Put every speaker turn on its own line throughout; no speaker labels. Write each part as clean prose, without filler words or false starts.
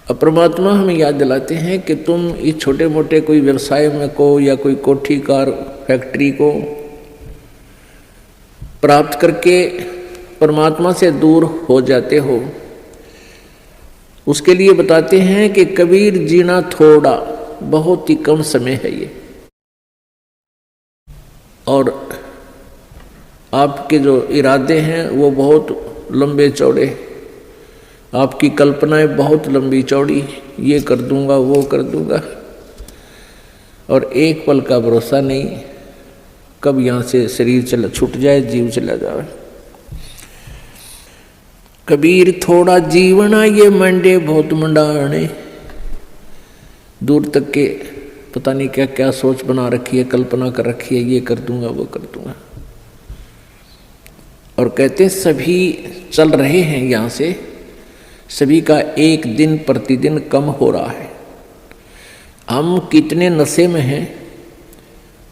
अब परमात्मा हमें याद दिलाते हैं कि तुम इस छोटे मोटे कोई व्यवसाय में को या कोई कोठी कार फैक्ट्री को प्राप्त करके परमात्मा से दूर हो जाते हो। उसके लिए बताते हैं कि कबीर जीना थोड़ा, बहुत ही कम समय है ये, और आपके जो इरादे हैं वो बहुत लंबे चौड़े, आपकी कल्पनाएं बहुत लंबी चौड़ी, ये कर दूंगा वो कर दूंगा, और एक पल का भरोसा नहीं, कब यहाँ से शरीर छूट जाए, जीव चला जाए। कबीर थोड़ा जीवना ये मंडे बहुत मंडाने, दूर तक के पता नहीं क्या क्या सोच बना रखी है, कल्पना कर रखी है, ये कर दूंगा वो कर दूंगा, और कहते सभी चल रहे हैं यहाँ से, सभी का एक दिन प्रतिदिन कम हो रहा है। हम कितने नशे में हैं।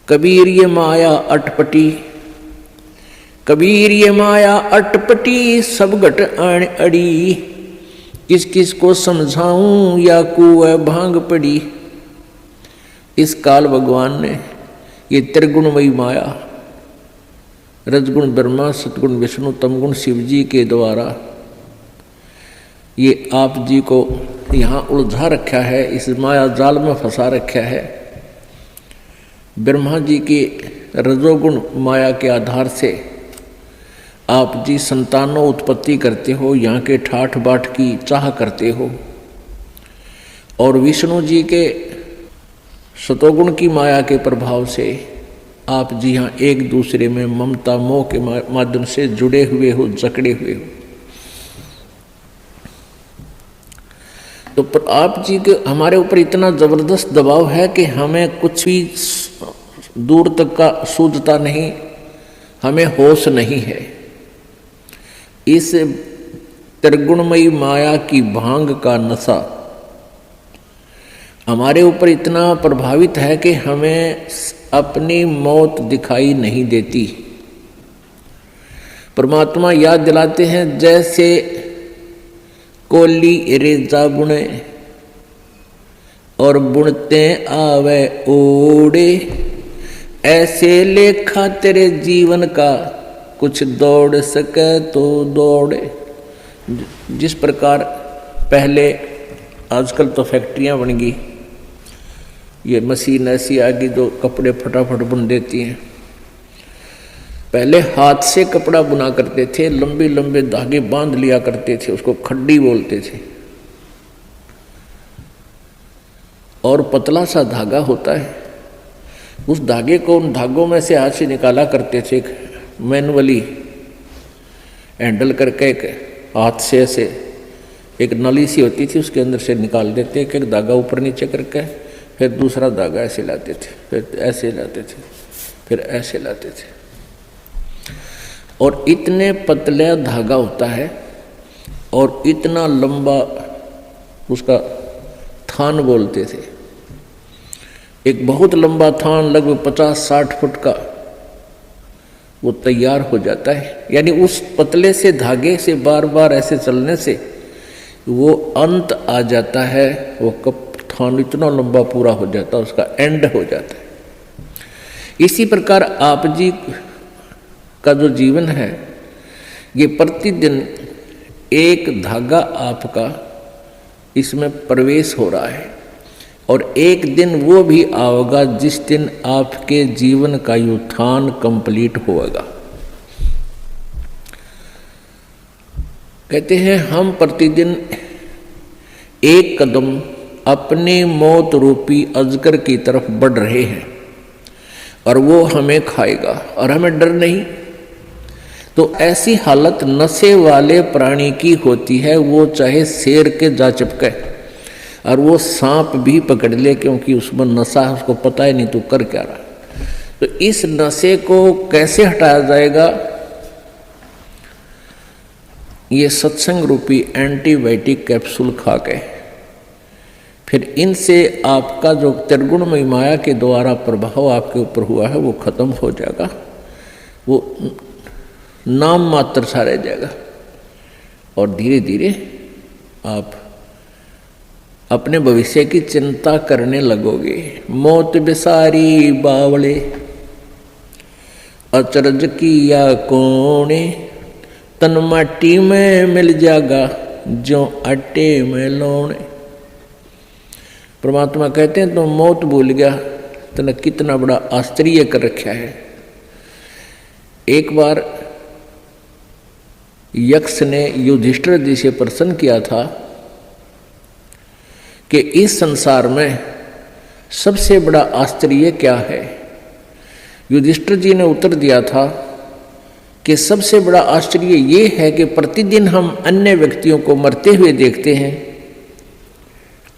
कबीर ये माया अटपटी, कबीर ये माया अटपटी, सब घट आण अड़ी, किस किस को समझाऊं या कुएं भांग पड़ी। इस काल भगवान ने ये त्रिगुणमयी माया, रजगुण ब्रह्मा, सतगुण विष्णु, तमगुण शिव जी के द्वारा ये आप जी को यहाँ उलझा रखा है, इस माया जाल में फंसा रखा है। ब्रह्मा जी की रजोगुण माया के आधार से आप जी संतानों उत्पत्ति करते हो, यहाँ के ठाठ बाट की चाह करते हो, और विष्णु जी के सतोगुण की माया के प्रभाव से आप जी यहाँ एक दूसरे में ममता मोह के माध्यम से जुड़े हुए हो, जकड़े हुए हो। तो पर आप जी के हमारे ऊपर इतना जबरदस्त दबाव है कि हमें कुछ भी दूर तक का सूझता नहीं, हमें होश नहीं है। इस त्रिगुणमयी माया की भांग का नशा हमारे ऊपर इतना प्रभावित है कि हमें अपनी मौत दिखाई नहीं देती। परमात्मा याद दिलाते हैं, जैसे कोली रेजा बुने और बुनते आवे ओड़े, ऐसे लेखा तेरे जीवन का कुछ दौड़ सके तो दौड़े। जिस प्रकार पहले, आजकल तो फैक्ट्रियां बन गई, ये मशीन ऐसी आ गई जो कपड़े फटाफट बुन देती हैं। पहले हाथ से कपड़ा बुना करते थे, लंबे लंबे धागे बांध लिया करते थे, उसको खड्डी बोलते थे, और पतला सा धागा होता है, उस धागे को उन धागों में से हाथ से निकाला करते थे, मैनुअली हैंडल करके एक हाथ से ऐसे एक नली सी होती थी, उसके अंदर से निकाल देते, एक एक धागा ऊपर नीचे करके, फिर दूसरा धागा ऐसे लाते थे, फिर ऐसे लाते थे, फिर ऐसे लाते थे, और इतने पतला धागा होता है और इतना लंबा उसका थान बोलते थे। एक बहुत लंबा थान लगभग 50-60 फुट का वो तैयार हो जाता है। यानी उस पतले से धागे से बार बार ऐसे चलने से वो अंत आ जाता है, वो कब थान इतना लंबा पूरा हो जाता है, उसका एंड हो जाता है। इसी प्रकार आप जी का जो जीवन है, ये प्रतिदिन एक धागा आपका इसमें प्रवेश हो रहा है, और एक दिन वो भी आएगा जिस दिन आपके जीवन का उत्थान कंप्लीट होगा। कहते हैं हम प्रतिदिन एक कदम अपने मौत रूपी अजगर की तरफ बढ़ रहे हैं, और वो हमें खाएगा और हमें डर नहीं। तो ऐसी हालत नशे वाले प्राणी की होती है, वो चाहे शेर के जा चिपके और वो सांप भी पकड़ ले, क्योंकि उसमें नशा है, उसको पता ही नहीं तो कर क्या रहा। तो इस नशे को कैसे हटाया जाएगा? ये सत्संग रूपी एंटीबायोटिक कैप्सूल खा के, फिर इनसे आपका जो त्रिगुणमयी माया के द्वारा प्रभाव आपके ऊपर हुआ है वो खत्म हो जाएगा, वो नाम मात्र सा रह जाएगा, और धीरे धीरे आप अपने भविष्य की चिंता करने लगोगे। मौत बिसारी बावले अचरज किया कोने, तन माटी में मिल जागा जो आटे में लौने। परमात्मा कहते हैं तो मौत भूल गया, तने कितना बड़ा आश्चर्य कर रखा है। एक बार यक्ष ने युधिष्ठिर जी से प्रश्न किया था कि इस संसार में सबसे बड़ा आश्चर्य क्या है। युधिष्ठिर जी ने उत्तर दिया था कि सबसे बड़ा आश्चर्य ये है कि प्रतिदिन हम अन्य व्यक्तियों को मरते हुए देखते हैं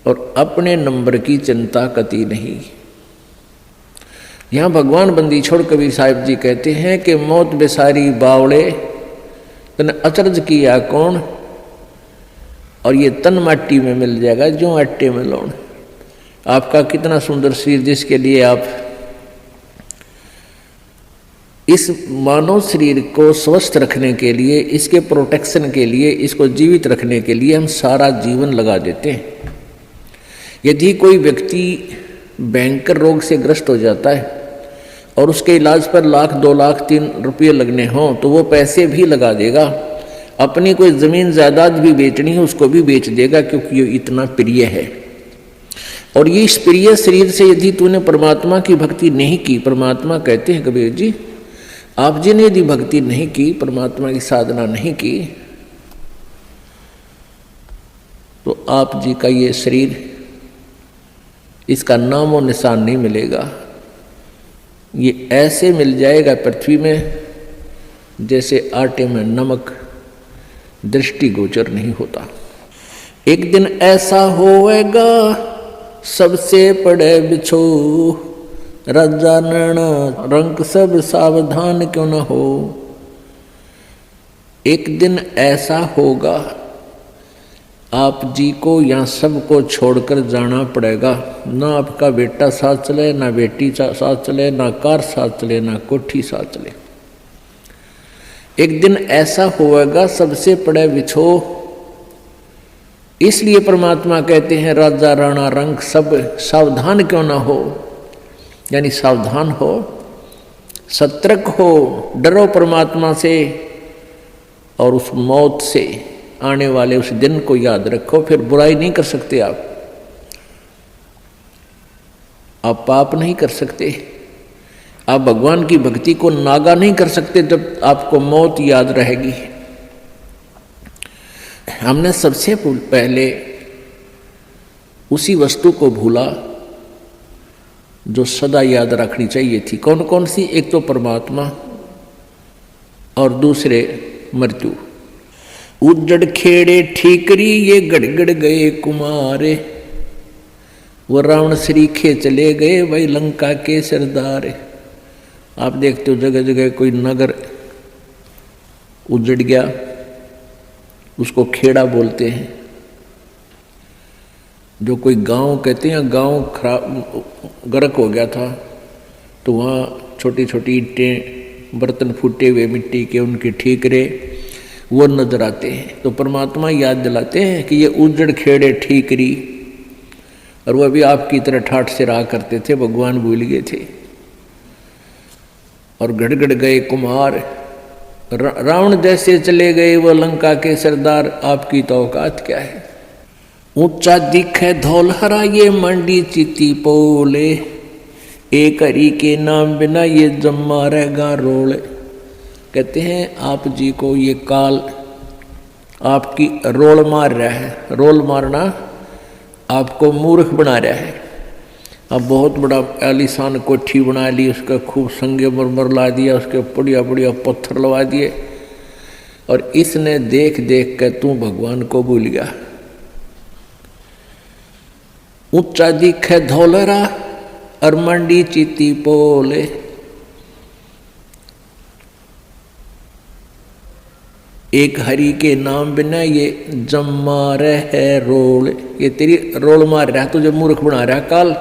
और अपने नंबर की चिंता कती नहीं। यहाँ भगवान बंदी छोड़ कबीर साहिब जी कहते हैं कि मौत बेसारी बावड़े तन अचरज किया कौन, और ये तन माटी में मिल जाएगा जो आटे में लौण। आपका कितना सुंदर शरीर, जिसके लिए आप इस मानव शरीर को स्वस्थ रखने के लिए, इसके प्रोटेक्शन के लिए, इसको जीवित रखने के लिए हम सारा जीवन लगा देते हैं। यदि कोई व्यक्ति भयंकर रोग से ग्रस्त हो जाता है और उसके इलाज पर लाख 2 लाख 3 रुपये लगने हों तो वो पैसे भी लगा देगा। अपनी कोई ज़मीन जायदाद भी बेचनी है उसको भी बेच देगा, क्योंकि ये इतना प्रिय है। और ये इस प्रिय शरीर से यदि तूने परमात्मा की भक्ति नहीं की, परमात्मा कहते हैं कबीर जी, आप जी ने यदि भक्ति नहीं की, परमात्मा की साधना नहीं की, तो आप जी का ये शरीर, इसका नाम और निशान नहीं मिलेगा। ये ऐसे मिल जाएगा पृथ्वी में जैसे आटे में नमक, दृष्टिगोचर नहीं होता। एक दिन ऐसा होएगा सबसे पड़े बिछो, राजा नैना रंग सब सावधान क्यों न हो। एक दिन ऐसा होगा आप जी को यहाँ सबको छोड़कर जाना पड़ेगा। ना आपका बेटा साथ चले, ना बेटी साथ चले, ना कार साथ चले, ना कोठी साथ चले। एक दिन ऐसा होएगा सबसे पड़े बिछो। इसलिए परमात्मा कहते हैं राजा राणा रंग सब सावधान क्यों ना हो, यानी सावधान हो, सतर्क हो, डरो परमात्मा से और उस मौत से, आने वाले उस दिन को याद रखो। फिर बुराई नहीं कर सकते आप पाप नहीं कर सकते, आप भगवान की भक्ति को नागा नहीं कर सकते जब आपको मौत याद रहेगी। हमने सबसे पहले उसी वस्तु को भूला जो सदा याद रखनी चाहिए थी। कौन कौन सी? एक तो परमात्मा और दूसरे मृत्यु। उज्जड़ खेड़े ठीकरी ये गड़गड़ गए कुमारे, वो रावण श्रीखे चले गए वही लंका के सरदार। आप देखते हो जगह जगह कोई नगर उजड़ गया, उसको खेड़ा बोलते हैं। जो कोई गांव कहते हैं, गांव खराब गर्क हो गया था तो वहाँ छोटी छोटी ईंटें, बर्तन फूटे हुए मिट्टी के, उनके ठीकरे वो नजर आते हैं। तो परमात्मा याद दिलाते हैं कि ये उजड़ खेड़े ठीकरी, और वह भी आपकी तरह ठाठ से रहा करते थे, भगवान भूल गए थे। और गड़गड़ गए कुमार, रावण जैसे चले गए वो लंका के सरदार, आपकी तो औकात क्या है। ऊंचा दिखे धौलहरा ये मंडी चिति पोले, एक हरि के नाम बिना ये जम्मा रहेगा रोल। कहते हैं आप जी को ये काल आपकी रोल मार रहा है। रोल मारना आपको मूर्ख बना रहा है। अब बहुत बड़ा आलीशान कोठी बना ली, उसका खूब संगे मरमर ला दिया, उसके बढ़िया बढ़िया पत्थर लगा दिए, और इसने देख देख कर तू भगवान को भूल गया। ऊंचा दिखे धौलरा और मंडी चीती पोले, एक हरि के नाम बिना ये जम्मा रहे रोल। ये तेरी रोल मार रहा है, तुझे मूर्ख बना रहा है काल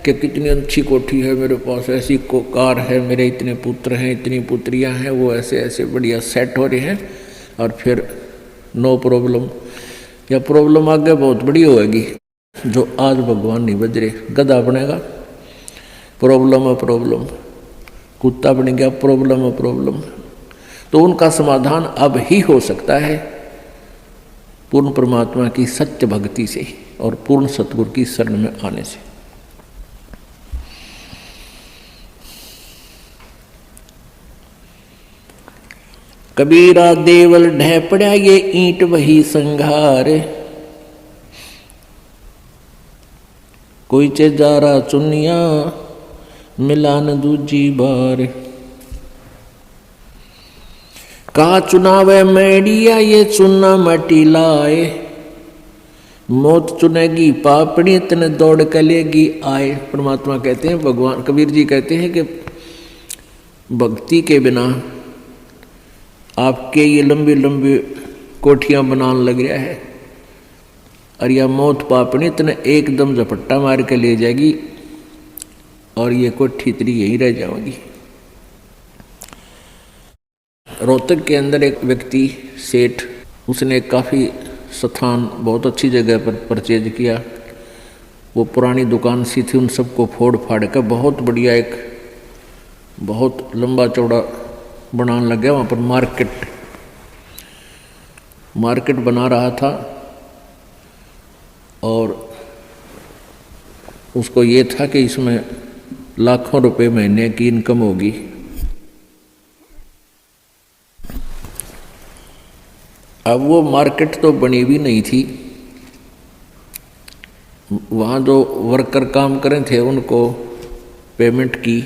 कि कितनी अच्छी कोठी है मेरे पास, ऐसी कार है, मेरे इतने पुत्र हैं, इतनी पुत्रियां हैं, वो ऐसे ऐसे बढ़िया सेट हो रहे हैं, और फिर नो प्रॉब्लम, या प्रॉब्लम आगे बहुत बड़ी होगी। जो आज भगवान नहीं बज रहे। गधा बनेगा, प्रॉब्लम है प्रॉब्लम, कुत्ता बन गया, प्रॉब्लम है प्रॉब्लम। तो उनका समाधान अब ही हो सकता है पूर्ण परमात्मा की सत्य भक्ति से और पूर्ण सतगुरु की शरण में आने से। कबीरा देवल ढह पड़ा ये ईंट वही संघार, कोई चे जा रहा चुनिया मिलान दूजी बार। कहा चुनावे मैडिया ये चुना मटी लाए, मौत चुनेगी पापड़ी तने दौड़ कलेगी आए। परमात्मा कहते हैं, भगवान कबीर जी कहते हैं कि भक्ति के बिना आपके ये लंबी लंबी कोठियां बनाने लग रहा है और यह मौत पापड़ी तने एकदम झपट्टा मार के ले जाएगी और ये कोठी तेरी यहीं रह जाएगी। रोहतक के अंदर एक व्यक्ति सेठ, उसने काफ़ी स्थान बहुत अच्छी जगह पर परचेज किया। वो पुरानी दुकान सी थी, उन सबको फोड़ फाड़ कर बहुत बढ़िया एक बहुत लंबा चौड़ा बनाने लग गया। वहाँ पर मार्केट बना रहा था और उसको ये था कि इसमें लाखों रुपए महीने की इनकम होगी। अब वो मार्केट तो बनी भी नहीं थी, वहाँ जो वर्कर काम करे थे उनको पेमेंट की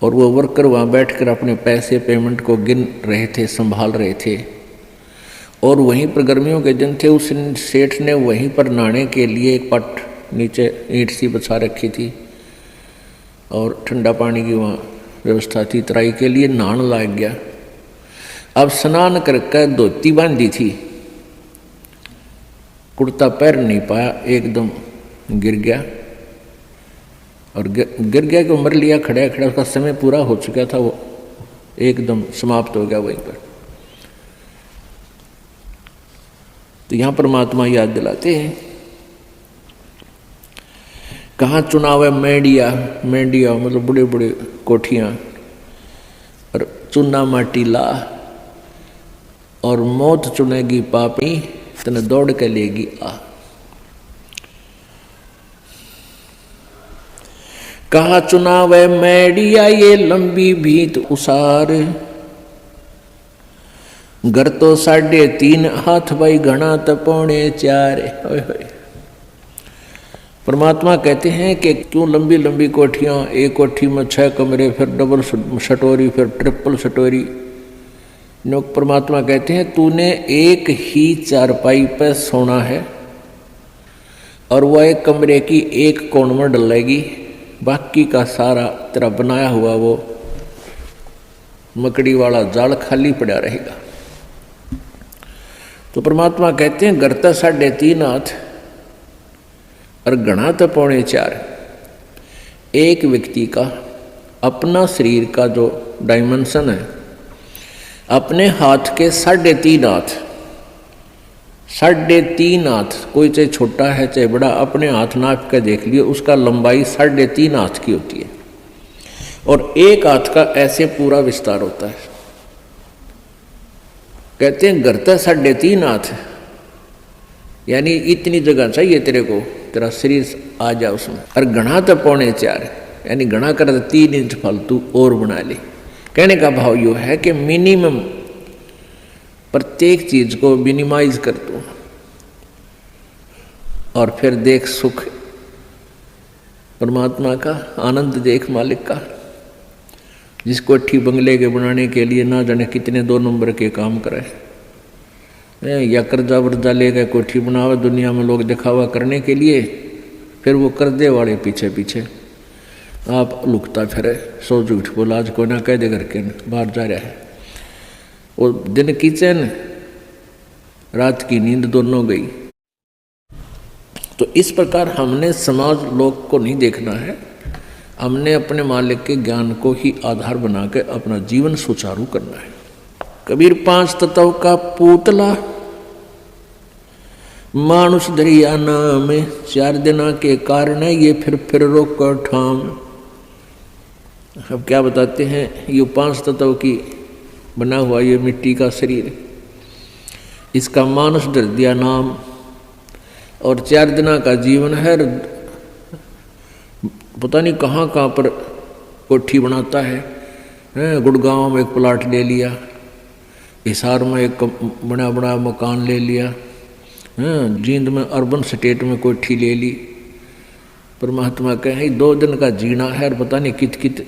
और वो वर्कर वहाँ बैठकर अपने पैसे पेमेंट को गिन रहे थे, संभाल रहे थे। और वहीं पर गर्मियों के दिन थे, उस सेठ ने वहीं पर नहाने के लिए एक पट नीचे ईंट सी बचा रखी थी और ठंडा पानी की वहाँ व्यवस्था थी। तराई के लिए नहाने लग गया। अब स्नान करके धोती बांधी थी, कुर्ता पैर नहीं पाया, एकदम गिर गया और गिर गया कि मर लिया खड़ा खड़ा। उसका समय पूरा हो चुका था, वो एकदम समाप्त हो गया वहीं पर। तो यहाँ परमात्मा याद दिलाते हैं, कहाँ चुनाव है मेंडिया मतलब बड़े बड़े कोठियाँ और चुना माटी ला और मौत चुनेगी पापी तने दौड़ के लेगी आ। कहा चुनाव है मैडिया ये लंबी भीत उसार, घर तो 3.5 हाथ भाई घना तो 4.25। परमात्मा कहते हैं कि क्यों लंबी लंबी कोठियां, एक कोठी में 6 कमरे, फिर डबल सटोरी, फिर ट्रिपल सटोरी। परमात्मा कहते हैं तूने एक ही चारपाई पर सोना है और वह एक कमरे की एक कोण में डलेगी, बाकी का सारा तेरा बनाया हुआ वो मकड़ी वाला जाल खाली पड़ा रहेगा। तो परमात्मा कहते हैं घर तो 3.5 हाथ और घना तो 4.25। एक व्यक्ति का अपना शरीर का जो डायमेंशन है, अपने हाथ के 3.5 हाथ, 3.5 हाथ, कोई चाहे छोटा है चाहे बड़ा, अपने हाथ नाप के देख लियो, उसका लंबाई 3.5 हाथ की होती है और एक हाथ का ऐसे पूरा विस्तार होता है। कहते हैं घर तो 3.5 हाथ, यानी इतनी जगह चाहिए तेरे को, तेरा शरीर आ जाए उसमें। और घना तो 4.25, यानी घना कर 3 इंच फालतू और बना ले। कहने का भाव यो है कि मिनिमम प्रत्येक चीज को मिनिमाइज कर दो और फिर देख सुख परमात्मा का, आनंद देख मालिक का। जिस कोठी बंगले के बनाने के लिए ना जाने कितने 2 नंबर के काम करे, या कर्जा वर्जा लेकर कोठी बनावे दुनिया में लोग दिखावा करने के लिए, फिर वो कर्जे वाले पीछे पीछे आप लुकता फिरे, सो झूठ बोला आज कोई ना कह दे करके बाहर जा रहा है। वो दिन की चैन रात की नींद दोनों गई। तो इस प्रकार हमने समाज लोग को नहीं देखना है, हमने अपने मालिक के ज्ञान को ही आधार बना के अपना जीवन सुचारू करना है। कबीर 5 तत्व का पूतला मानुष दरिया नाम 4 दिना के कारण है ये फिर रोक कर ठाम। अब क्या बताते हैं, ये 5 तत्व की बना हुआ ये मिट्टी का शरीर, इसका मानुष धर दिया नाम, और 4 दिना का जीवन है। पता नहीं कहाँ कहाँ पर कोठी बनाता है। गुड़गांव में एक प्लाट ले लिया, हिसार में एक बड़ा बड़ा मकान ले लिया, जींद में अर्बन स्टेट में कोठी ले ली। परमात्मा कहे 2 दिन का जीना है और पता नहीं कित कित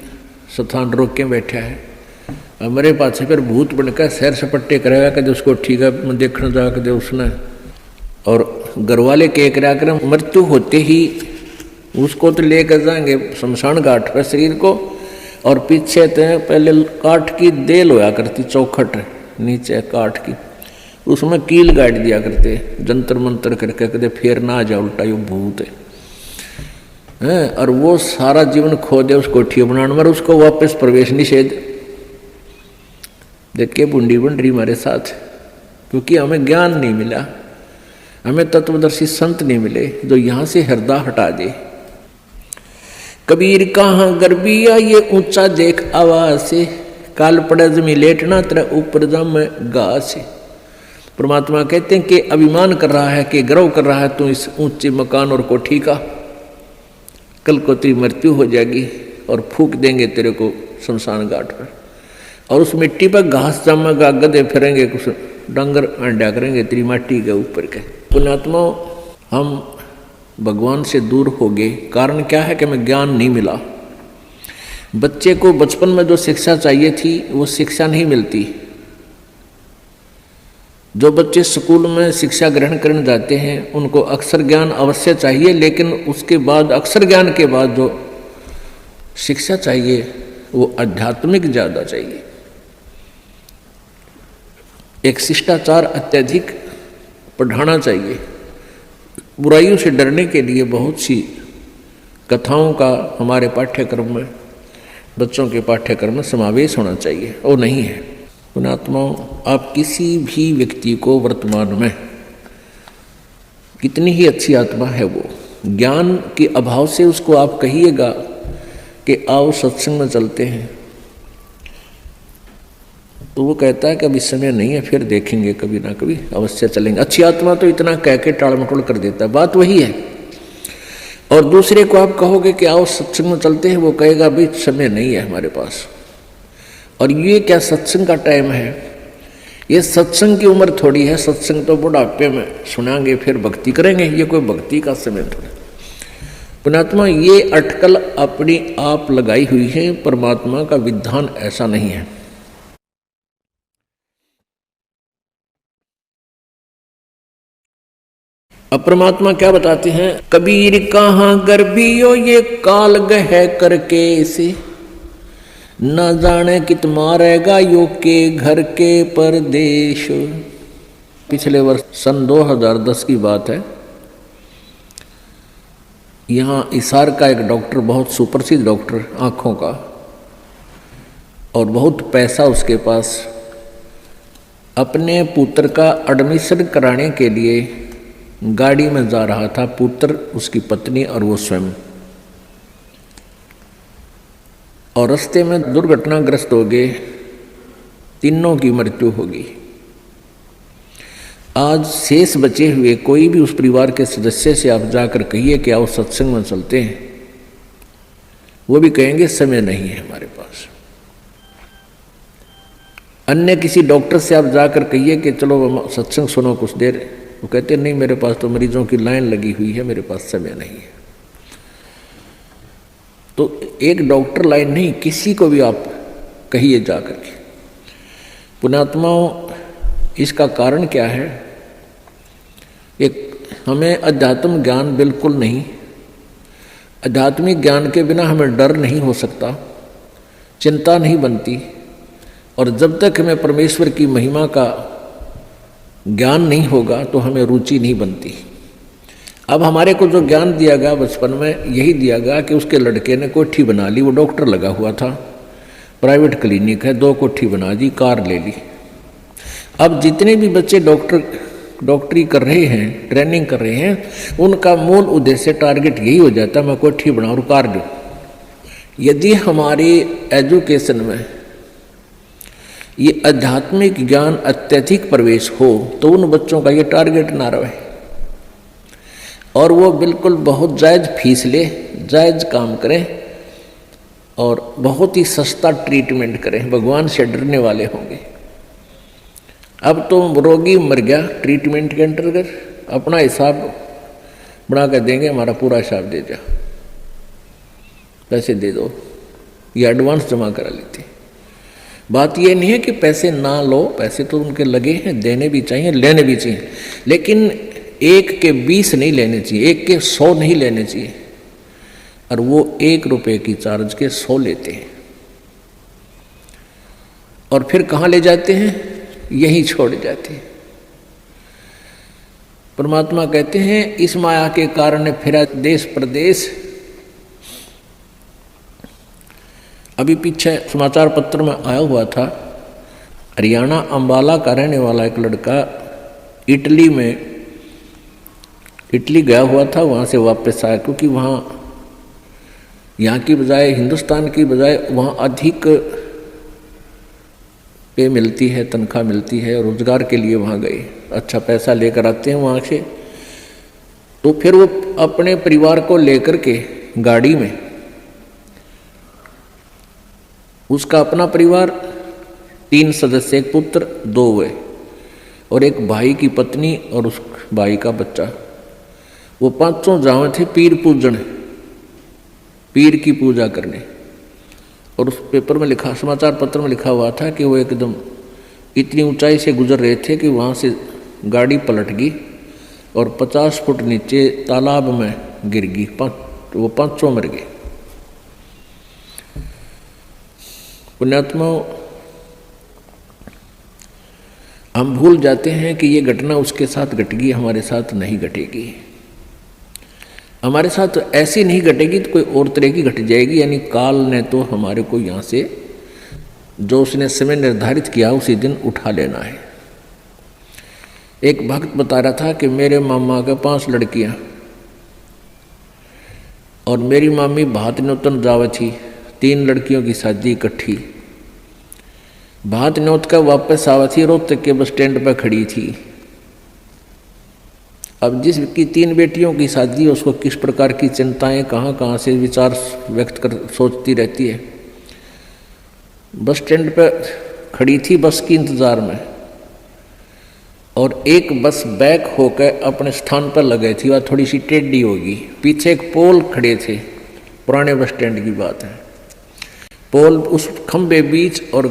स्थान रोक के बैठा है। मेरे पास फिर भूत बनकर सैर सपट्टे करेगा कि उसको ठीक है देखने जा के उसने, और घर वाले कह करा कर मृत्यु होते ही उसको तो लेकर जाएंगे शमशान घाट पर शरीर को, और पीछे तो पहले काठ की देल होया करती, चौखट नीचे काठ की, उसमें कील गाड़ दिया करते जंतर मंतर करके, कहते फिर ना आ जाए उल्टा यो भूत है। और वो सारा जीवन खो दे उस कोठी बनाने में, उसको वापस प्रवेश निषेध। देखिए बूंदी बन रही हमारे साथ, क्योंकि हमें ज्ञान नहीं मिला, हमें तत्वदर्शी संत नहीं मिले जो यहाँ से हृदय हटा दे। कबीर कहाँ गर्बिया ये ऊंचा देख आवाज से, काल पड़े जमी लेटना तेरा ऊपर जम घास। परमात्मा कहते हैं कि अभिमान कर रहा है, कि गर्व कर रहा है तू इस ऊंचे मकान और कोठी का, कल को तेरी मृत्यु हो जाएगी और फूक देंगे तेरे को शमशान घाट पर, और उस मिट्टी पर घास जमेगा, गधे फिरेंगे, कुछ डंगर अंडा करेंगे तेरी माटी के ऊपर के। पुण्यात्मा, हम भगवान से दूर हो गए, कारण क्या है कि हमें ज्ञान नहीं मिला। बच्चे को बचपन में जो शिक्षा चाहिए थी वो शिक्षा नहीं मिलती। जो बच्चे स्कूल में शिक्षा ग्रहण करने जाते हैं उनको अक्षर ज्ञान अवश्य चाहिए, लेकिन उसके बाद अक्षर ज्ञान के बाद जो शिक्षा चाहिए वो आध्यात्मिक ज़्यादा चाहिए। एक शिष्टाचार अत्यधिक पढ़ाना चाहिए। बुराइयों से डरने के लिए बहुत सी कथाओं का हमारे पाठ्यक्रम में, बच्चों के पाठ्यक्रम में समावेश होना चाहिए, वो नहीं है। पुण्यात्माओं, आप किसी भी व्यक्ति को वर्तमान में कितनी ही अच्छी आत्मा है, वो ज्ञान के अभाव से उसको आप कहिएगा कि आओ सत्संग में चलते हैं, तो वो कहता है कि अभी समय नहीं है, फिर देखेंगे, कभी ना कभी अवश्य चलेंगे। अच्छी आत्मा तो इतना कह के टाल मटोल कर देता है, बात वही है। और दूसरे को आप कहोगे कि आओ सत्संग में चलते हैं, वो कहेगा भाई समय नहीं है हमारे पास। और ये क्या सत्संग का टाइम है? ये सत्संग की उम्र थोड़ी है, सत्संग तो बुढ़ापे में सुनाएंगे फिर भक्ति करेंगे, ये कोई भक्ति का समय थोड़ा। पुण्यात्मा, ये अटकल अपनी आप लगाई हुई है, परमात्मा का विधान ऐसा नहीं है। अब परमात्मा क्या बताते हैं, कबीर कहाँ गर्भियो ये काल गह करके से, न जाने कित मारेगा यो के घर के परदेश। पिछले वर्ष सन 2010 की बात है। यहाँ हिसार का एक डॉक्टर, बहुत सुप्रसिद्ध डॉक्टर आँखों का, और बहुत पैसा उसके पास, अपने पुत्र का एडमिशन कराने के लिए गाड़ी में जा रहा था, पुत्र, उसकी पत्नी और वो स्वयं, और रास्ते में दुर्घटनाग्रस्त हो गए, तीनों की मृत्यु हो गई। आज शेष बचे हुए कोई भी उस परिवार के सदस्य से आप जाकर कहिए कि आओ सत्संग में चलते हैं, वो भी कहेंगे समय नहीं है हमारे पास। अन्य किसी डॉक्टर से आप जाकर कहिए कि चलो सत्संग सुनो कुछ देर, वो कहते नहीं मेरे पास तो मरीजों की लाइन लगी हुई है, मेरे पास समय नहीं है। तो एक डॉक्टर लाइन नहीं, किसी को भी आप कहिए जाकर के। पुण्यात्माओं, इसका कारण क्या है? एक हमें अध्यात्म ज्ञान बिल्कुल नहीं, आध्यात्मिक ज्ञान के बिना हमें डर नहीं हो सकता, चिंता नहीं बनती, और जब तक हमें परमेश्वर की महिमा का ज्ञान नहीं होगा तो हमें रुचि नहीं बनती। अब हमारे को जो ज्ञान दिया गया बचपन में, यही दिया गया कि उसके लड़के ने कोठी बना ली, वो डॉक्टर लगा हुआ था, प्राइवेट क्लिनिक है, 2 कोठी बना दी, कार ले ली। अब जितने भी बच्चे डॉक्टर डॉक्टरी कर रहे हैं, ट्रेनिंग कर रहे हैं, उनका मूल उद्देश्य टारगेट यही हो जाता है मैं कोठी बनाऊं और कार दूं। यदि हमारी एजुकेशन में ये आध्यात्मिक ज्ञान अत्यधिक प्रवेश हो तो उन बच्चों का ये टारगेट ना रहे और वो बिल्कुल बहुत जायज़ फीस ले, जायज़ काम करें और बहुत ही सस्ता ट्रीटमेंट करें, भगवान से डरने वाले होंगे। अब तो रोगी मर गया, ट्रीटमेंट के अंतर्गत अपना हिसाब बना कर देंगे, हमारा पूरा हिसाब दे जा, पैसे दे दो, ये एडवांस जमा करा लेते। बात ये नहीं है कि पैसे ना लो, पैसे तो उनके लगे हैं, देने भी चाहिए, लेने भी चाहिए, लेकिन 1 के 20 नहीं लेने चाहिए, 1 के 100 नहीं लेने चाहिए। और वो 1 रुपये की चार्ज के 100 लेते हैं और फिर कहाँ ले जाते हैं, यहीं छोड़ जाते हैं। परमात्मा कहते हैं इस माया के कारण फिरा देश प्रदेश। अभी पीछे समाचार पत्र में आया हुआ था, हरियाणा अंबाला का रहने वाला एक लड़का इटली गया हुआ था, वहाँ से वापस आया क्योंकि वहाँ यहाँ की बजाय, हिंदुस्तान की बजाय वहाँ अधिक पे मिलती है, तनख्वाह मिलती है, रोजगार के लिए वहाँ गए, अच्छा पैसा लेकर आते हैं वहाँ से। तो फिर वो अपने परिवार को लेकर के गाड़ी में, उसका अपना परिवार 3 सदस्य, एक पुत्र 2 हुए और एक भाई की पत्नी और उस भाई का बच्चा, वो 5 जावे थे पीर पूजन, पीर की पूजा करने। और उस पेपर में लिखा, समाचार पत्र में लिखा हुआ था कि वो एकदम इतनी ऊंचाई से गुजर रहे थे कि वहाँ से गाड़ी पलट गई और 50 फुट नीचे तालाब में गिर गई, वो 5 मर गए। पुण्यात्मा, हम भूल जाते हैं कि ये घटना उसके साथ घट गई, हमारे साथ नहीं घटेगी। हमारे साथ ऐसी नहीं घटेगी तो कोई और तरह की घट जाएगी, यानी काल ने तो हमारे को यहाँ से जो उसने समय निर्धारित किया उसी दिन उठा लेना है। एक भक्त बता रहा था कि मेरे मामा के 5 लड़कियाँ और मेरी मामी भात न्योतन जावे थी, 3 लड़कियों की शादी इकट्ठी, भात न्योत का वापस आवा थी, रोहतक के बस स्टैंड पर खड़ी थी। अब जिसकी 3 बेटियों की शादी, उसको किस प्रकार की चिंताएं कहाँ कहाँ से विचार व्यक्त कर सोचती रहती है। बस स्टैंड पर खड़ी थी बस की इंतज़ार में और एक बस बैक होकर अपने स्थान पर लगे थी, वह थोड़ी सी टेढ़ी होगी, पीछे एक पोल खड़े थे, पुराने बस स्टैंड की बात है, पोल उस खंबे बीच और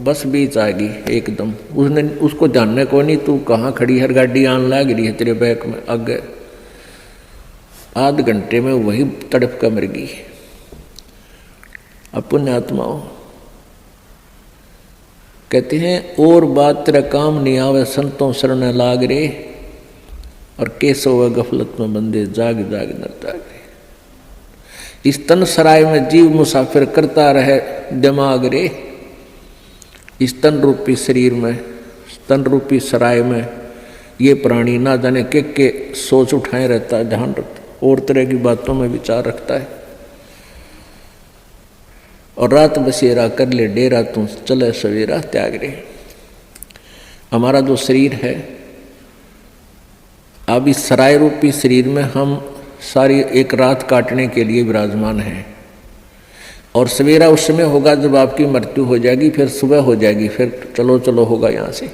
बस बीच आ गई एकदम। उसने उसको जानने को नहीं, तू कहाँ खड़ी है, गाड़ी आन लग रही है तेरे बैक में, आगे आध घंटे में वही तड़प कर मर गई। पुण्य आत्माओं कहते हैं और बात तेरा काम नहीं आवे, संतों शरण लाग रे, और केसो व गफलत में बंदे जाग जाग न जागे। इस तन सराय में जीव मुसाफिर करता रहे दिमाग रे, इस तन रूपी शरीर में, तन रूपी सराय में ये प्राणी ना जाने के सोच उठाए रहता है, ध्यान रखता और तरह की बातों में विचार रखता है। और रात बसेरा कर ले डेरा, तू चले सवेरा त्याग रे। हमारा जो शरीर है, अब इस सराय रूपी शरीर में हम सारी एक रात काटने के लिए विराजमान हैं और सवेरा उस समय होगा जब आपकी मृत्यु हो जाएगी, फिर सुबह हो जाएगी, फिर चलो चलो होगा यहाँ से।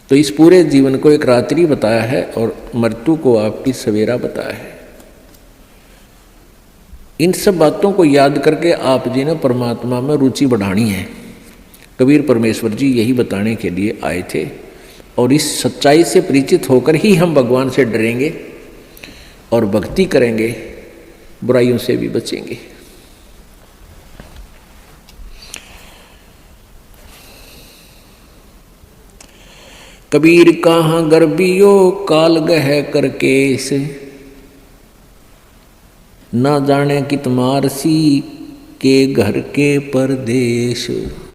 तो इस पूरे जीवन को एक रात्रि बताया है और मृत्यु को आपकी सवेरा बताया है। इन सब बातों को याद करके आप जी ने परमात्मा में रुचि बढ़ानी है। कबीर परमेश्वर जी यही बताने के लिए आए थे और इस सच्चाई से परिचित होकर ही हम भगवान से डरेंगे और भक्ति करेंगे, बुराइयों से भी बचेंगे। कबीर कहाँ गर्बियो काल गह करके से, ना जाने कित मारसी के घर के परदेश।